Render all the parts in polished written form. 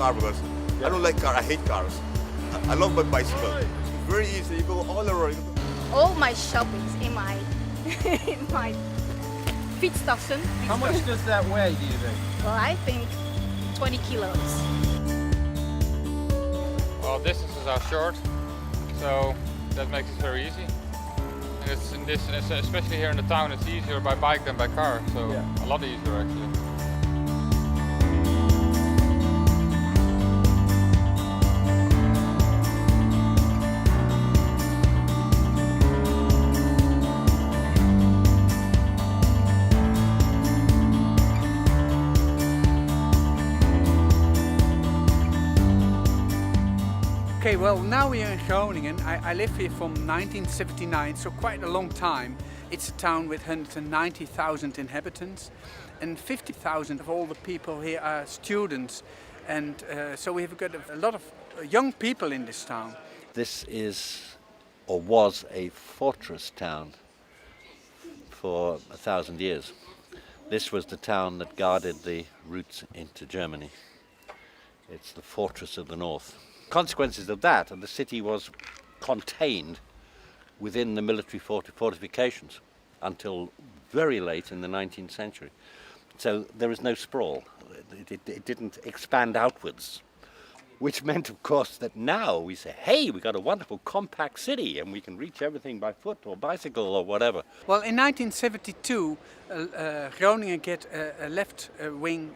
car because I don't like car. I hate cars. I love my bicycle. It's very easy. You go all around. All my shopping's in my in my fietstassen. How much does that weigh, do you think? Well, I think 20 kilos. Well, distances are short, so that makes it very easy. And it's in this, especially here in the town, it's easier by bike than by car, so a lot easier actually. Okay, well, now we are in Groningen. I live here from 1979, so quite a long time. It's a town with 190,000 inhabitants, and 50,000 of all the people here are students. And so we have got a lot of young people in this town. This is, or was, a fortress town for 1,000 years. This was the town that guarded the routes into Germany. It's the fortress of the north. Consequences of that, and the city was contained within the military fortifications until very late in the 19th century. So there is no sprawl. It didn't expand outwards, which meant, of course, that now we say, hey, we got a wonderful compact city and we can reach everything by foot or bicycle or whatever. Well, in 1972, Groningen get a left-wing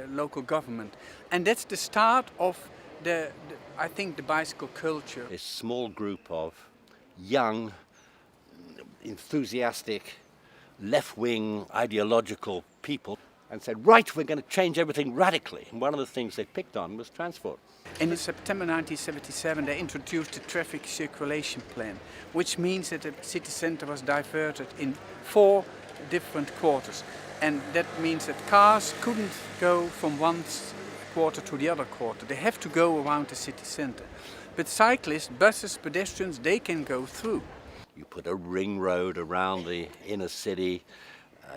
local government, and that's the start of I think the bicycle culture. A small group of young, enthusiastic, left-wing ideological people and said, right, we're going to change everything radically. And one of the things they picked on was transport. And in September 1977 they introduced the traffic circulation plan, which means that the city centre was diverted in 4 different quarters. And that means that cars couldn't go from one quarter to the other quarter. They have to go around the city centre. But cyclists, buses, pedestrians, they can go through. You put a ring road around the inner city,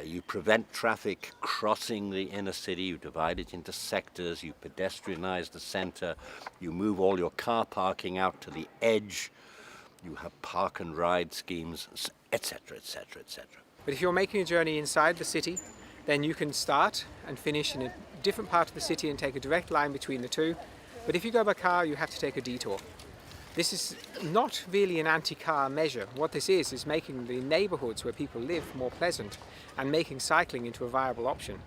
you prevent traffic crossing the inner city, you divide it into sectors, you pedestrianize the centre, you move all your car parking out to the edge, you have park and ride schemes, etc., etc., etc. But if you're making a journey inside the city, then you can start and finish in a different part of the city and take a direct line between the two. But if you go by car, you have to take a detour. This is not really an anti-car measure. What this is making the neighbourhoods where people live more pleasant and making cycling into a viable option.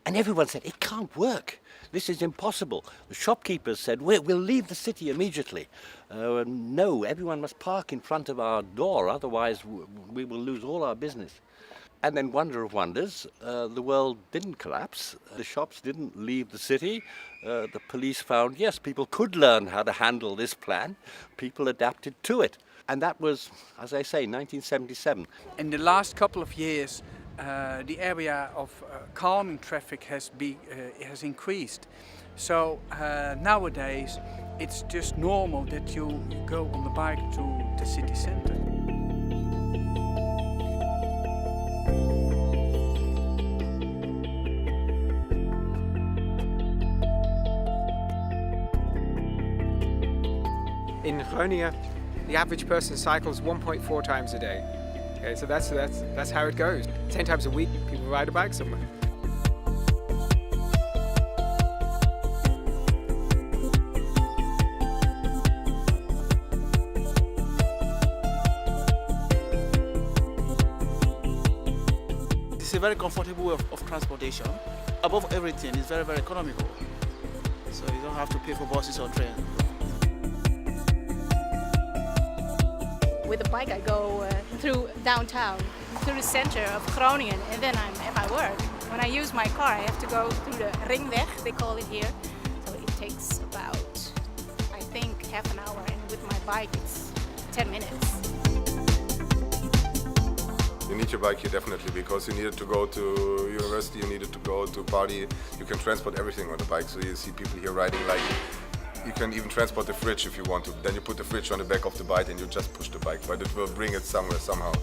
And everyone said, it can't work. This is impossible. The shopkeepers said, we'll leave the city immediately. No, everyone must park in front of our door, otherwise we will lose all our business. And then, wonder of wonders, the world didn't collapse. The shops didn't leave the city. The police found, yes, people could learn how to handle this plan. People adapted to it. And that was, as I say, 1977. In the last couple of years, the area of calming traffic has increased. So nowadays, it's just normal that you go on the bike to the city centre. In Groningen, the average person cycles 1.4 times a day. Okay, so that's how it goes. 10 times a week, people ride a bike somewhere. It's a very comfortable way of transportation. Above everything, it's very, very economical. So you don't have to pay for buses or trains. With a bike I go through downtown, through the center of Groningen, and then I'm at my work. When I use my car, I have to go through the ringweg, they call it here. So it takes about, I think, half an hour, and with my bike it's 10 minutes. You need your bike here definitely, because you needed to go to university, you needed to go to party. You can transport everything on the bike, so you see people here riding like, you can even transport the fridge if you want to. Then you put the fridge on the back of the bike and you just push the bike, but it will bring it somewhere somehow.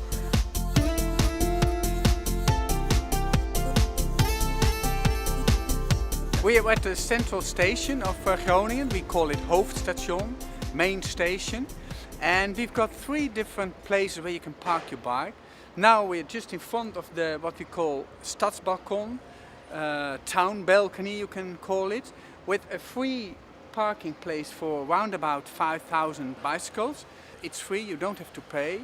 We are at the central station of Groningen. We call it Hoofdstation, main station. And we've got 3 different places where you can park your bike. Now we're just in front of the what we call Stadsbalkon, town balcony you can call it, with a free parking place for around about 5,000 bicycles. It's free, you don't have to pay,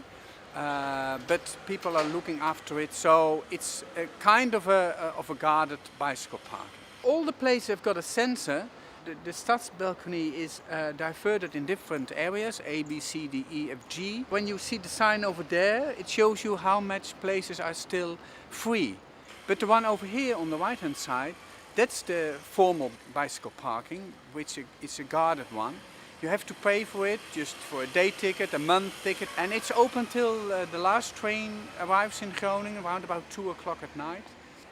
but people are looking after it, so it's a kind of a guarded bicycle park. All the places have got a sensor. The Stadsbalcony is diverted in different areas, A, B, C, D, E, F, G. When you see the sign over there, it shows you how much places are still free. But the one over here on the right-hand side, that's the formal bicycle parking, which is a guarded one. You have to pay for it, just for a day ticket, a month ticket, and it's open till the last train arrives in Groningen around about 2 o'clock at night.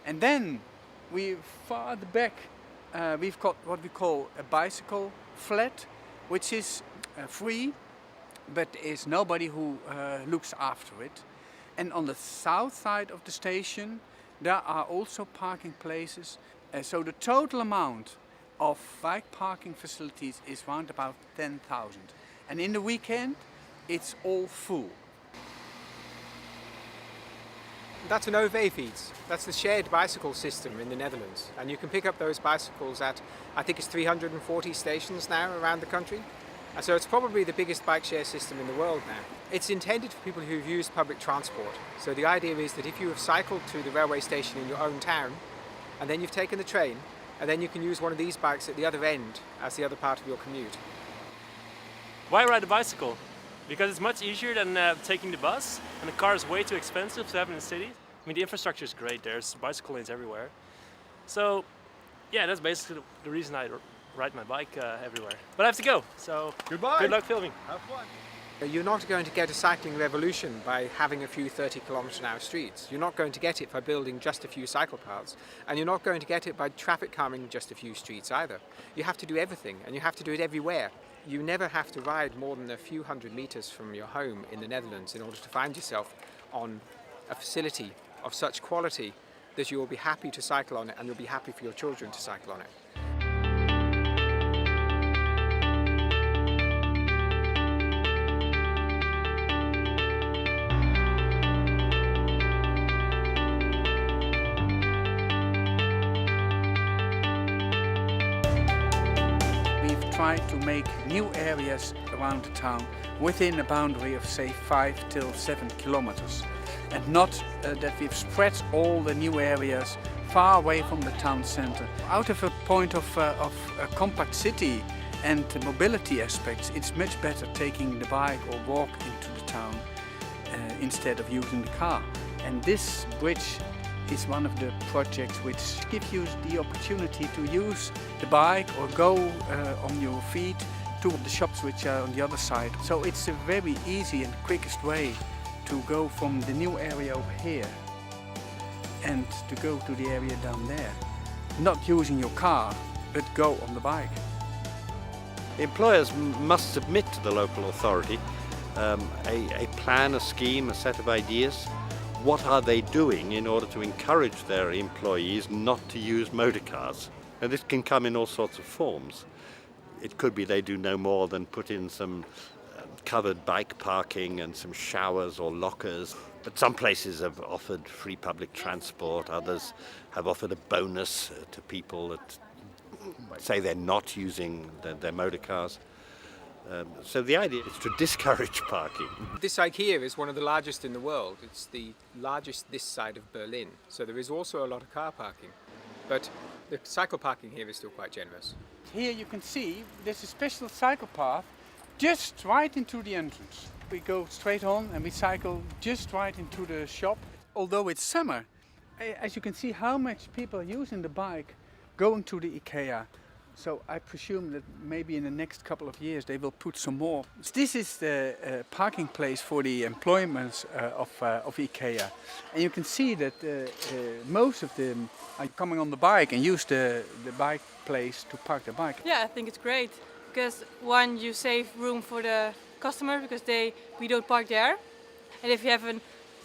And then farther back, we've got what we call a bicycle flat, which is free, but there's nobody who looks after it. And on the south side of the station, there are also parking places. So the total amount of bike parking facilities is around about 10,000. And in the weekend, it's all full. That's an OV-fiets. That's the shared bicycle system in the Netherlands. And you can pick up those bicycles at, I think it's 340 stations now around the country. And so it's probably the biggest bike share system in the world now. It's intended for people who've used public transport. So the idea is that if you have cycled to the railway station in your own town, and then you've taken the train, and then you can use one of these bikes at the other end as the other part of your commute. Why ride a bicycle? Because it's much easier than taking the bus, and the car is way too expensive to have in the city. I mean, the infrastructure is great, there's bicycle lanes everywhere. So, yeah, that's basically the reason I ride my bike everywhere. But I have to go, so Goodbye. Good luck filming. Have fun. You're not going to get a cycling revolution by having a few 30-kilometre-an-hour streets. You're not going to get it by building just a few cycle paths. And you're not going to get it by traffic calming just a few streets either. You have to do everything, and you have to do it everywhere. You never have to ride more than a few hundred metres from your home in the Netherlands in order to find yourself on a facility of such quality that you'll be happy to cycle on it, and you'll be happy for your children to cycle on it. Try to make new areas around the town within a boundary of say 5 till 7 kilometers, and not that we've spread all the new areas far away from the town center. Out of a point of a compact city and the mobility aspects, it's much better taking the bike or walk into the town instead of using the car. And this bridge is one of the projects which gives you the opportunity to use the bike or go on your feet to the shops which are on the other side. So it's a very easy and quickest way to go from the new area over here and to go to the area down there. Not using your car, but go on the bike. Employers must submit to the local authority a plan, a scheme, a set of ideas. What are they doing in order to encourage their employees not to use motor cars? And this can come in all sorts of forms. It could be they do no more than put in some covered bike parking and some showers or lockers. But some places have offered free public transport, others have offered a bonus to people that say they're not using their motor cars. So the idea is to discourage parking. This IKEA is one of the largest in the world. It's the largest this side of Berlin. So there is also a lot of car parking. But the cycle parking here is still quite generous. Here you can see there's a special cycle path just right into the entrance. We go straight on and we cycle just right into the shop. Although it's summer, as you can see how much people are using the bike going to the IKEA. So I presume that maybe in the next couple of years they will put some more. This is the parking place for the employments of IKEA. And you can see that most of them are coming on the bike and use the bike place to park their bike. Yeah, I think it's great because one, you save room for the customer because we don't park there. And if you have a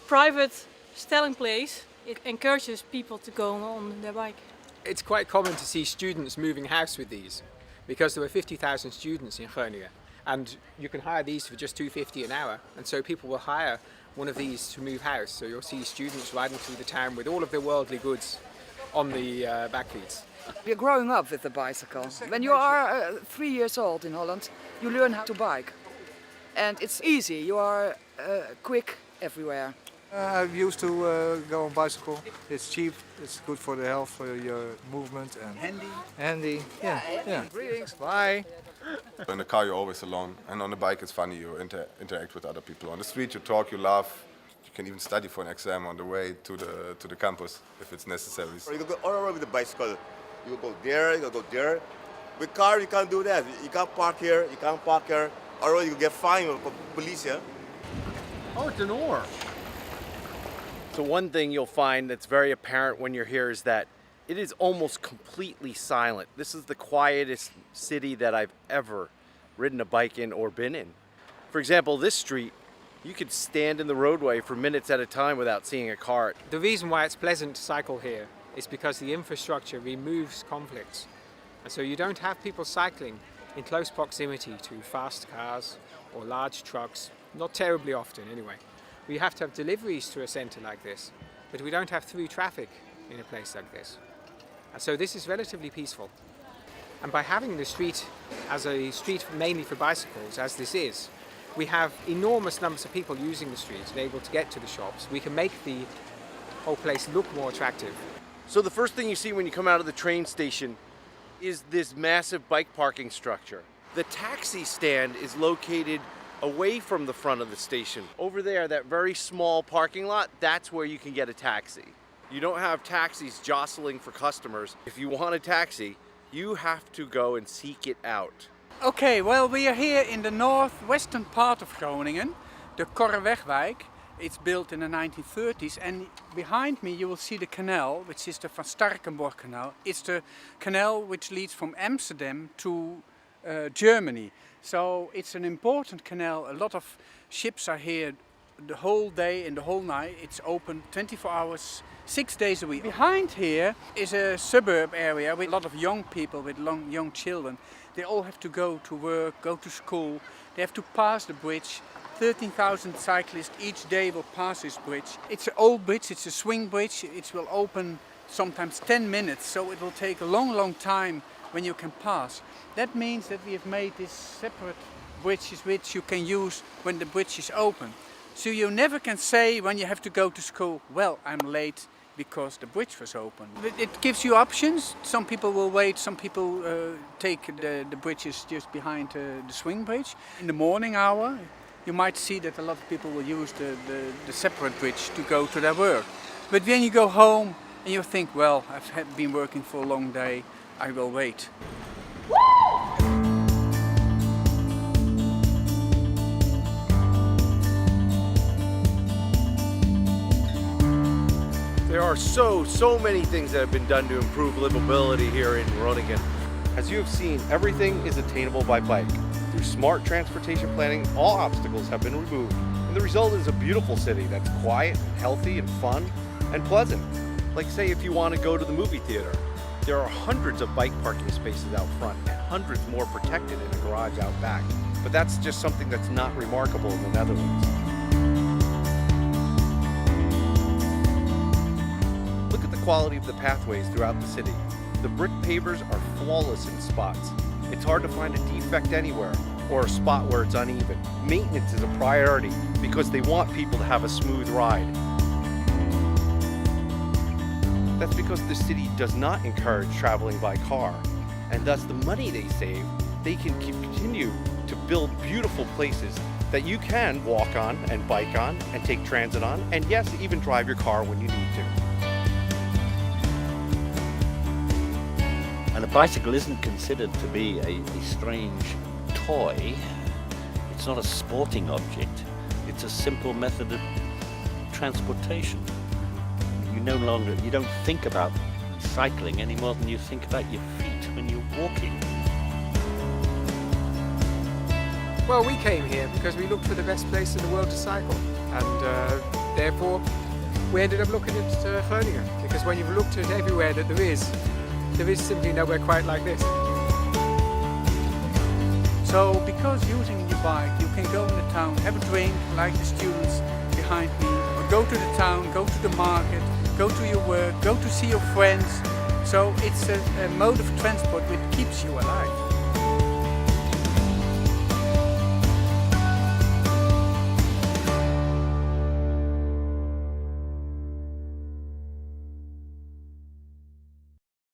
private stelling place, it encourages people to go on their bike. It's quite common to see students moving house with these, because there were 50,000 students in Groningen, and you can hire these for just $2.50 an hour, and so people will hire one of these to move house. So you'll see students riding through the town with all of their worldly goods on the backfeeds. We're growing up with the bicycle. When you are 3 years old in Holland, you learn how to bike. And it's easy, you are quick everywhere. I'm used to go on bicycle. It's cheap, it's good for the health, for your movement. And handy, yeah. Greetings, bye. In the car you're always alone, and on the bike it's funny, you interact with other people. On the street you talk, you laugh, you can even study for an exam on the way to the campus if it's necessary. You can go all around with the bicycle. You go there, you go there. With car you can't do that. You can't park here, you can't park here. Or you get fined by police here. Oh, it's an oar. So one thing you'll find that's very apparent when you're here is that it is almost completely silent. This is the quietest city that I've ever ridden a bike in or been in. For example, this street, you could stand in the roadway for minutes at a time without seeing a car. The reason why it's pleasant to cycle here is because the infrastructure removes conflicts. And so you don't have people cycling in close proximity to fast cars or large trucks, not terribly often anyway. We have to have deliveries to a centre like this, but we don't have through traffic in a place like this. And so this is relatively peaceful. And by having the street as a street mainly for bicycles, as this is, we have enormous numbers of people using the street and able to get to the shops. We can make the whole place look more attractive. So the first thing you see when you come out of the train station is this massive bike parking structure. The taxi stand is located away from the front of the station. Over there, that very small parking lot, that's where you can get a taxi. You don't have taxis jostling for customers. If you want a taxi, you have to go and seek it out. Okay, well, we are here in the northwestern part of Groningen, the Korrewegwijk. It's built in the 1930s, and behind me you will see the canal, which is the Van Starkenborg Canal. It's the canal which leads from Amsterdam to Germany. So it's an important canal. A lot of ships are here the whole day and the whole night. It's open 24 hours, 6 days a week. Behind here is a suburb area with a lot of young people, with young children. They all have to go to work, go to school. They have to pass the bridge. 13,000 cyclists each day will pass this bridge. It's an old bridge, it's a swing bridge. It will open sometimes 10 minutes, so it will take a long time when you can pass. That means that we have made these separate bridges which you can use when the bridge is open. So you never can say when you have to go to school, well, I'm late because the bridge was open. It gives you options. Some people will wait, some people take the bridges just behind the swing bridge. In the morning hour, you might see that a lot of people will use the separate bridge to go to their work. But when you go home and you think, well, I've been working for a long day, I will wait. There are so many things that have been done to improve livability here in Groningen. As you have seen, everything is attainable by bike. Through smart transportation planning, all obstacles have been removed, and the result is a beautiful city that's quiet, and healthy, and fun, and pleasant. Like say if you want to go to the movie theater, there are hundreds of bike parking spaces out front and hundreds more protected in a garage out back. But that's just something that's not remarkable in the Netherlands. Look at the quality of the pathways throughout the city. The brick pavers are flawless in spots. It's hard to find a defect anywhere or a spot where it's uneven. Maintenance is a priority because they want people to have a smooth ride. That's because the city does not encourage traveling by car, and thus the money they save, they can continue to build beautiful places that you can walk on and bike on and take transit on, and yes, even drive your car when you need to. And a bicycle isn't considered to be a strange toy. It's not a sporting object. It's a simple method of transportation. You don't think about cycling any more than you think about your feet when you're walking. Well, we came here because we looked for the best place in the world to cycle, and therefore we ended up looking at Groningen, because when you've looked at everywhere that there is, There is simply nowhere quite like this. So because using your bike, you can go in the town, have a drink like the students behind me, or go to the town, go to the market, go to your work, go to see your friends. So it's a mode of transport which keeps you alive.